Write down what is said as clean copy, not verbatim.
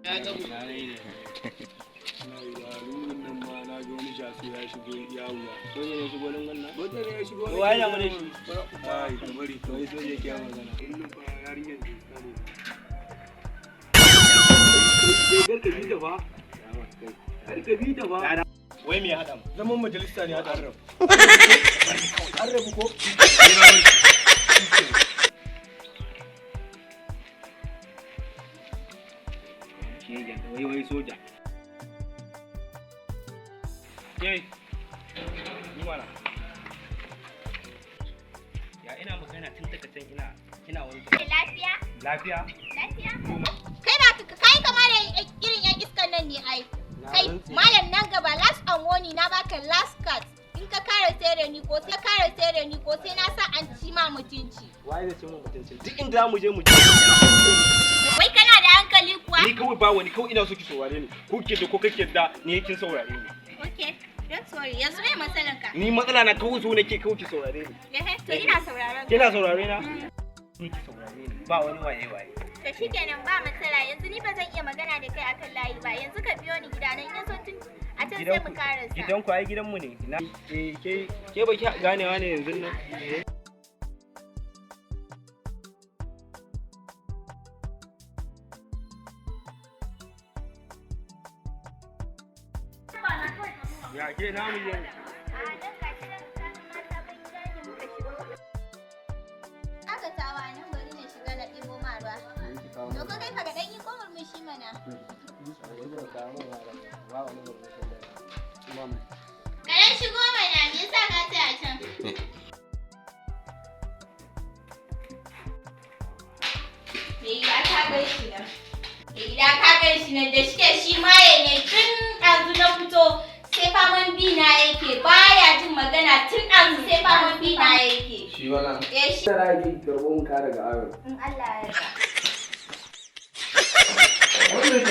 Ya ga mu. Nan ma na ga wani shaso ya shigo yawuwa. Soja ne shigo nan wannan? Soja ne ya shigo. To waye na mu da shi? Ai, kamar ita wai soja ke magana. Kullum fa yarinyar da kare. Karka bi ta ba. Karka bi ta ba. Wai me ya haɗa mu? Zaman majalisa ne haɗa rabu. An rabu ko? Wai soja. Yai, ni mana. Ya ina magana tun daga can ina wani. Lafiya? Lafiya? Lafiya? Kai ba kai kama da irin yan iskan nan ne ai. Kai malam nan gaba last and warning na baka last card. In ka kare tsere ni ko sai na sa an ci ma mutunci. Wai da cin mutunci. Duk inda mu je mu je. Wai kana da hankali kuwa? Ni kawai ba wani kawai ina so ki saurare ni. Ko ke da ko kake da ni kin saurare ni. Okay. Don't worry. Yanzu me matsalan ka? Ni matsala na kawai so nake kawai ki saurare ni. To ina sauraron ka. Kina saurare na? Ni ki saurare ni. Ba wani waye. To shikenan ba matsala. Yanzu ni ba zan iya magana da kai akan layi ba. Yanzu ka biyo ni gida nan in so tun a can sai mu karasa. Gidan ku ai gidan mu ne. Na ke ba ki ganewa ne yanzu nan. Ya ke na mu yin. Aka tawa nan bari na shiga na ɗibo ma ruwa. To ko kai ka ga ɗan yi ko murmushi mana. Ka dan shigo mana me yasa ka tsaya can? Me gida ka gaishe nan. Me gida ka gaishe nan da shike shi maye ne tun ɗazu na fito. Sai faman bi na yake baya jin magana tun ɗazu sai faman bi na yake. Shi wannan. Shi. Tara ki karbo mun ka daga ayo. In Allah ya yarda. Wannan